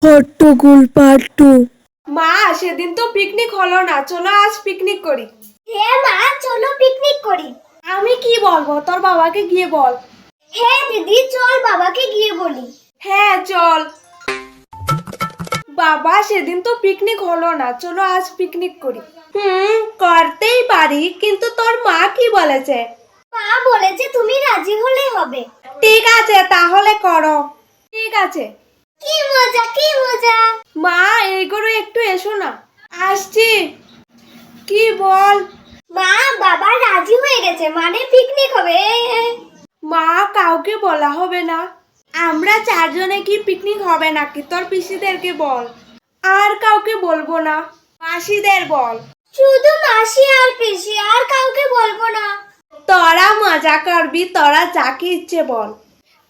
হট্টগোল পার্ট 2। মা সেদিন তো পিকনিক হলো না, চলো আজ পিকনিক করি। হ্যাঁ মা, চলো পিকনিক করি। আমি কি বলবো, তোর বাবাকে গিয়ে বল। হ্যাঁ দিদি, চল বাবাকে গিয়ে বলি। হ্যাঁ চল। বাবা সেদিন তো পিকনিক হলো না, চলো আজ পিকনিক করি। করতেই পারি, কিন্তু তোর মা কি বলেছে? মা বলেছে তুমি রাজি হলেই হবে। ঠিক আছে তাহলে করো। ঠিক আছে। কি মজা কি মজা। মা এই করে একটু এসো না। আসছি। কি বল? মা, বাবা রাজি হয়ে গেছে, মানে পিকনিক হবে। মা কাউকে বলা হবে না? আমরা চারজনে কি পিকনিক হবে নাকি? তোর পিসিদেরকে বল। আর কাউকে বলবো না, মাসিদের বল। শুধু মাসি আর পিসি, আর কাউকে বলবো না। তোরা মজা করবি, তোরা যাকে ইচ্ছে বল।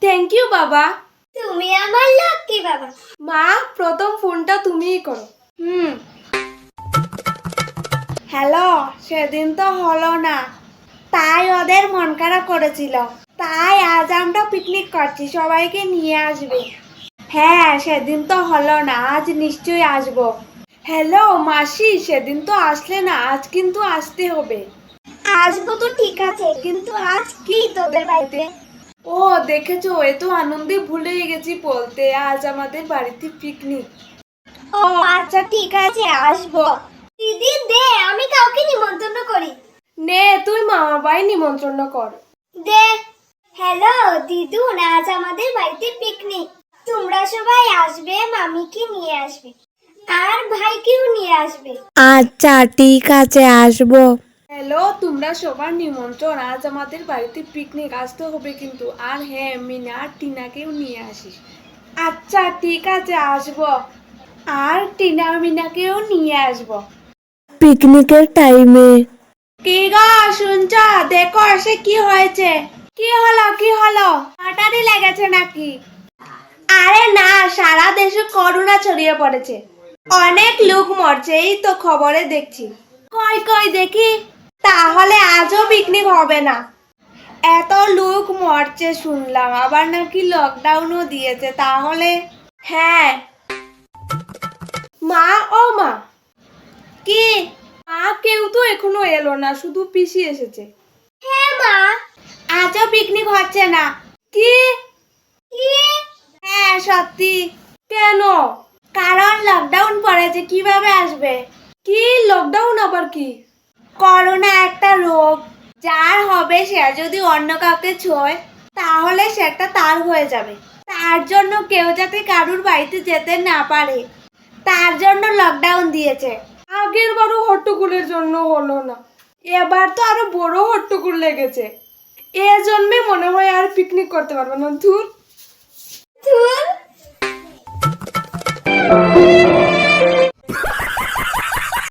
থ্যাংক ইউ বাবা। তুমি আমার লাকি বাবা। মা প্রথম ফোনটা তুমিই করো। হ্যালো, সেদিন তো হলো না, তাই ওদের মন খারাপ করেছিল। তাই আজ আমরা পিকনিক করছি, সবাইকে নিয়ে আসবে। হ্যাঁ সেদিন তো হলো না, আজ নিশ্চয়ই আসবো। হ্যালো মাসি, সেদিন তো আসলে না, আজ কিন্তু আসতে হবে। আসবো তো ঠিক আছে, কিন্তু আজ কি তোদের বাড়িতে? ও দেখেছো, এ তো আনন্দে ভুলেই গেছি বলতে, আজ আমাদের বাড়িতে পিকনিক। ও আচ্ছা ঠিক আছে, আসবো। দিদি দে, আমি কাউকে নিমন্ত্রণ করি। নে তুই মামা বাড়ি নিমন্ত্রণ কর। দে। হ্যালো দিদুন, আজ আমাদের বাড়িতে পিকনিক। তোমরা সবাই আসবে, মামিকে নিয়ে আসবে, আর ভাইকেও নিয়ে আসবে। আচ্ছা ঠিক আছে, আসবো। হ্যালো, তোমরা সবার নিমন্ত্রণ, আজ আমাদের বাড়িতে পিকনিক, আসতে হবে কিন্তু। আর হ্যাঁ, মিনা আর টিনাকেও নিয়ে আসিস। আচ্ছা ঠিক আছে আসবো। আর টিনা মিনাকেও নিয়ে আসবো। পিকনিকের টাইমে কি গো শুনছ? দেখো এসে কি হয়েছে। কি হলো কি হলো? লটারি লেগেছে নাকি? আরে না, সারা দেশে করোনা ছড়িয়ে পড়েছে, অনেক লোক মরছে, এই তো খবরে দেখছি। কই কই দেখি। তাহলে আজও পিকনিক হবে না? এত লোক মরছে শুনলাম, আবার নাকি লকডাউনও দিয়েছে, তাহলে? হ্যাঁ। মা ও মা। কি? মা কেউ তো এখনো এলো না, শুধু পিসি এসেছে। হ্যাঁ মা। আজও পিকনিক হচ্ছে না? কি? কি? হ্যাঁ সত্যি। কেন? কারণ লকডাউন পড়েছে, কিভাবে আসবে? কি লকডাউন আবার কি? করোনা একটা রোগ, যার হবে সে যদি অন্য কাউকে ছোঁয় তাহলে সেটা তার হয়ে যাবে। তার জন্য কেউ যাতে কারুর বাড়িতে যেতে না পারে, তার জন্য লকডাউন দিয়েছে। আগের বারও হট্টগোলের জন্য হলো না, এবার তো আরো বড় হট্টগোল লেগেছে। এ জন্মে মনে হয় আর পিকনিক করতে পারবো না। ধুর। ধুর।